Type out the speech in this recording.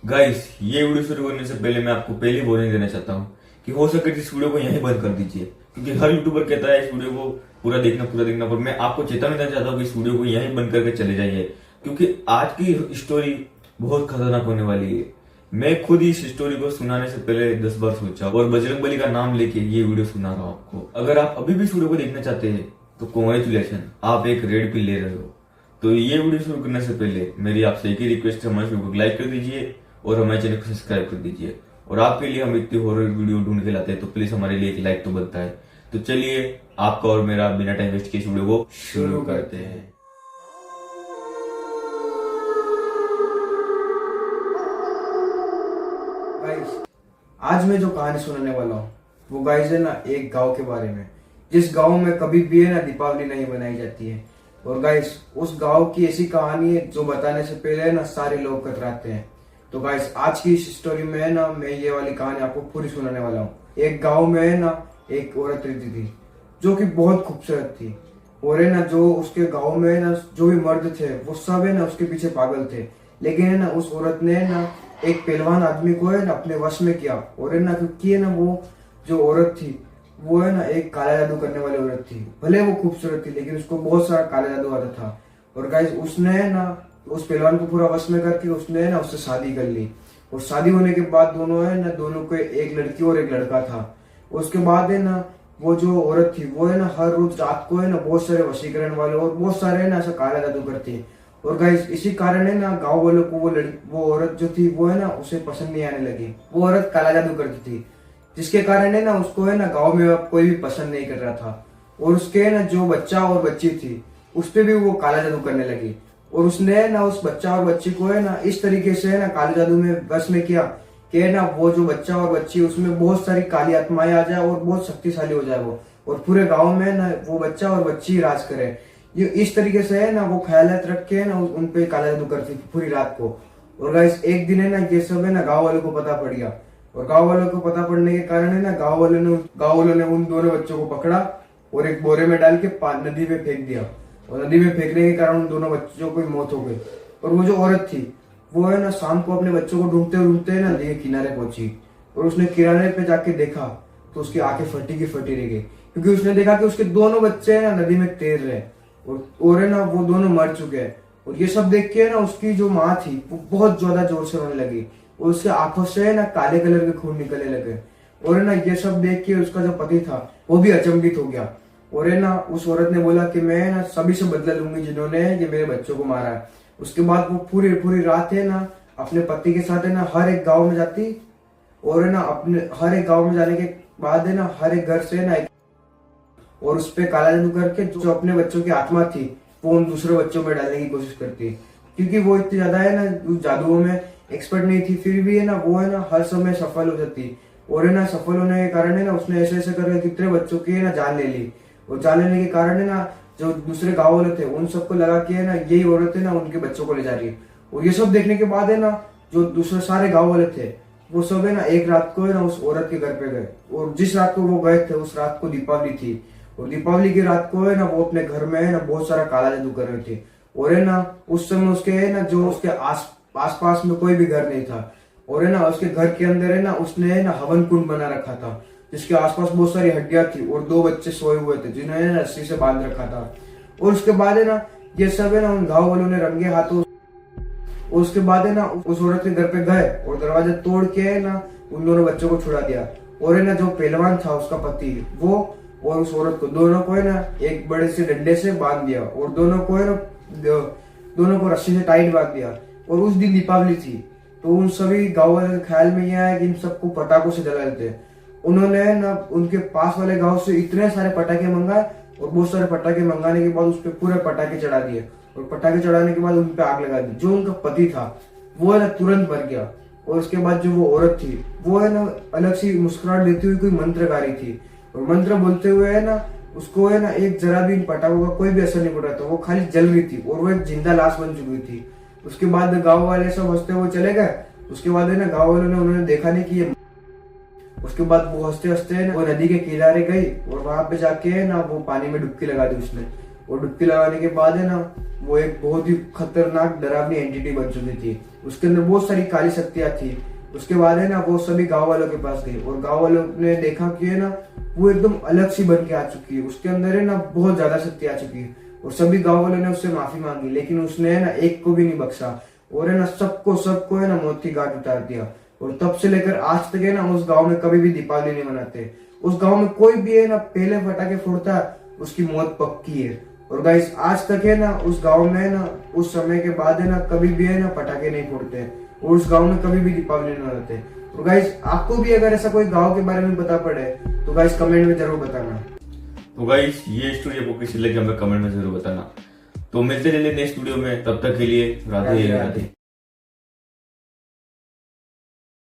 Guys, ये video शुरू करने से पहले मैं आपको पहले वार्निंग देना चाहता हूँ कि हो सके तो इस वीडियो को यहीं बंद कर दीजिए, क्योंकि हर यूट्यूबर कहता है इस वीडियो को पूरा देखना, पर मैं आपको चेतावनी देना चाहता हूँ कि इस वीडियो को यहीं बंद करके चले जाइए, क्योंकि आज की स्टोरी बहुत खतरनाक होने वाली है। मैं खुद इस स्टोरी को सुनाने से पहले 10 बार सोचा और बजरंगबली का नाम लेके ये वीडियो सुना रहा हूँ आपको। अगर आप अभी भी इस वीडियो को देखना चाहते हैं तो कॉन्ग्रेचुलेशन, आप एक रेड पिल ले रहे हो। तो ये वीडियो शुरू करने से पहले मेरी आपसे एक ही रिक्वेस्ट है, हमारे वीडियो को लाइक कर दीजिए और हमारे चैनल को सब्सक्राइब कर दीजिए। और आपके लिए हम इतनी हॉरर वीडियो ढूंढ के लाते हैं, तो प्लीज हमारे लिए एक लाइक तो बनता है। तो चलिए आपका और मेरा बिना टाइम वेस्ट किए इस वीडियो को शुरू करते हैं। गाइस, आज मैं जो कहानी सुनाने वाला हूँ वो गाइस है ना एक गांव के बारे में, जिस गांव में कभी भी है ना दीपावली नहीं बनाई जाती है। और गाइस, उस गांव की ऐसी कहानी है जो बताने से पहले है ना सारे लोग कतराते हैं। तो गाइस, आज की इस स्टोरी में है ना मैं ये वाली कहानी आपको पूरी सुनाने वाला हूँ। एक गाँव में है ना एक औरत रहती थी जो कि बहुत खूबसूरत थी। और है ना जो उसके गाँव में है ना जो भी मर्द थे वो सब है ना उसके पीछे पागल थे। लेकिन है ना उस औरत ने है ना एक पहलवान आदमी को है ना अपने वश में किया। और है ना क्योंकि है ना वो जो औरत थी वो है ना एक काला जादू करने वाली औरत थी। भले वो खूबसूरत थी लेकिन उसको बहुत सारा काला जादू आता था। और गाइस, उसने है ना उस पहलवान को पूरा वश में करके उसने है ना उससे शादी कर ली। और शादी होने के बाद दोनों को एक लड़की और एक लड़का था। उसके बाद है ना वो जो औरत थी वो है ना हर रोज रात को है ना बहुत सारे वशीकरण वाले और बहुत सारे है ना ऐसा काला जादू करती। और गाइस, इसी कारण है ना गांव वालों को वो औरत जो थी वो है ना उसे पसंद नहीं आने लगी। वो औरत काला जादू करती थी, जिसके कारण है ना उसको है ना गांव में अब कोई भी पसंद नहीं कर रहा था। और उसके है ना जो बच्चा और बच्ची थी उस पे भी वो काला जादू करने लगी। और उसने ना उस बच्चा और बच्ची को है ना इस तरीके से है ना काले जादू में बस में किया कि है ना वो जो बच्चा और बच्ची उसमें बहुत सारी काली आत्माएं आ जाए और बहुत शक्तिशाली हो जाए वो, और पूरे गाँव में ना वो बच्चा और बच्ची राज करे। ये इस तरीके से है ना वो ख्यालात रख के ना उन पे काला जादू करती थी पूरी रात को। और गाइस, एक दिन है ना ये सब है ना गांव वालों को पता पड़ गया। और गांव वालों को पता पड़ने के कारण है ना गांव वालों ने उन दोनों बच्चों को पकड़ा और एक बोरे में डाल के नदी में फेंक दिया। और नदी में फेंकने के कारण उन दोनों बच्चों की मौत हो गई। और वो जो औरत थी वो है ना शाम को अपने बच्चों को ढूंढते ढूंढते ना नदी के किनारे पहुंची। और उसने किनारे पे जाके देखा तो उसकी आंखें फटी की फटी रह गई, क्योंकि उसने देखा कि उसके दोनों बच्चे है ना नदी में तैर रहे और है ना वो दोनों मर चुके हैं। और ये सब देख के ना उसकी जो माँ थी वो बहुत ज्यादा जोर से रोने लगी और उसके आंखों से ना काले कलर के खून निकलने लगे। और है ना ये सब देख के उसका जो पति था वो भी अचंभित हो गया। और है ना उस औरत ने बोला कि मैं ना सभी से बदला लूंगी जिन्होंने ये मेरे बच्चों को मारा है। उसके बाद वो पूरी रात है ना अपने पति के साथ है ना हर एक गाँव में जाती। और है ना अपने हर एक गाँव में जाने के बाद है ना हर एक घर से ना और उस पे काला जादू करके जो अपने बच्चों की आत्मा थी वो उन दूसरे बच्चों में डालने की कोशिश करती। क्योंकि वो इतनी ज्यादा है ना जादुओं में एक्सपर्ट नहीं थी, फिर भी है ना वो है ना हर समय सफल हो जाती। और है ना सफल होने के कारण है ना उसने ऐसे ऐसे करके कितने बच्चों की है ना जान ले ली। और जान लेने के कारण है ना जो दूसरे गाँव वाले थे उन सबको लगा कि है ना यही औरत है ना उनके बच्चों को ले जा रही है। और ये सब देखने के बाद है ना जो दूसरे सारे गाँव वाले थे वो सब है ना एक रात को है ना उस औरत के घर पे गए। और जिस रात को वो गए थे उस रात को दीपावली थी। और दीपावली की रात को है ना वो अपने घर में है ना बहुत सारा काला जादू कर रहे थे। और है ना उस समय उसके है ना जो उसके आस पास में कोई भी घर नहीं था। और है ना उसके घर के अंदर है ना उसने है ना हवन कुंड बना रखा था, जिसके आसपास बहुत सारी हड्डियां थी और 2 बच्चे सोए हुए थे जिन्हें है ना रस्सी से बांध रखा था। और उसके बाद है ना ये सब है ना उन गाँव वालों ने रंगे हाथों और उसके बाद है ना उस औरत के घर पे गए और दरवाजा तोड़ के है ना उन दोनों बच्चों को छुड़ा दिया। और है ना जो पहलवान था उसका पति वो और उस औरत को दोनों को है ना एक बड़े से डंडे से बांध दिया और दोनों को रस्सी से टाइट बांध दिया। और उस दिन दीपावली थी तो उन सभी गाँव वाले के ख्याल में यह आया कि इन सबको पटाखों से जला देते। उन्होंने ना उनके पास वाले गाँव से इतने सारे पटाखे मंगाए और बहुत सारे पटाखे मंगाने के बाद उस पर पूरे पटाखे चढ़ा दिए। और पटाखे चढ़ाने के बाद उन पे आग लगा दी। जो उनका पति था वो है ना तुरंत मर गया। और उसके बाद जो वो औरत थी वो है ना अलग सी मुस्कुराहट देती हुई कोई मंत्र गा रही थी। और मंत्र बोलते हुए है ना उसको है ना एक जरा भी इन पटाखों का कोई भी असर नहीं पड़ रहा था, वो खाली जल रही थी और वो एक जिंदा लाश बन चुकी थी। उसके बाद गाँव वाले सब हंसते हुए चले गए। उसके बाद है ना गाँव वालों ने उन्होंने देखा नहीं कि ये। उसके बाद वो हंसते हंसते वो नदी के किनारे गई और वहां पे जाके है ना वो पानी में डुबकी लगा दी उसने। और डुबकी लगाने के बाद है ना वो एक बहुत ही खतरनाक डरावनी एंटिटी बन चुकी थी। उसके अंदर बहुत सारी काली शक्तियां थी। उसके बाद है ना वो सभी गांव वालों के पास गई और गांव वालों ने देखा कि है ना वो एकदम अलग सी बन के आ चुकी है। उसके अंदर है ना बहुत ज्यादा शक्ति आ चुकी है और सभी गांव वालों ने उससे माफी मांगी, लेकिन उसने है ना एक को भी नहीं बख्शा और है ना सबको है ना मौत की घाट उतार दिया। और तब से लेकर आज तक है ना उस गांव में कभी भी दीपावली नहीं मनाते। उस गांव में कोई भी है ना पहले पटाखे फोड़ता है उसकी मौत पक्की है। और गाइस आज तक है ना उस गांव में है ना उस समय के बाद है ना कभी भी है ना पटाखे नहीं फोड़ते और उस गांव में कभी भी दीपावली नहीं मनाते। और गाइस आपको भी अगर ऐसा कोई गांव के बारे में पता पड़े तो गाइस कमेंट में जरूर बताना। तो गाइस ये स्टोरी आपको कैसी लगी हमें कमेंट में जरूर बताना। तो मिलते चलिए नेक्स्ट वीडियो में, तब तक के लिए राधे राधे।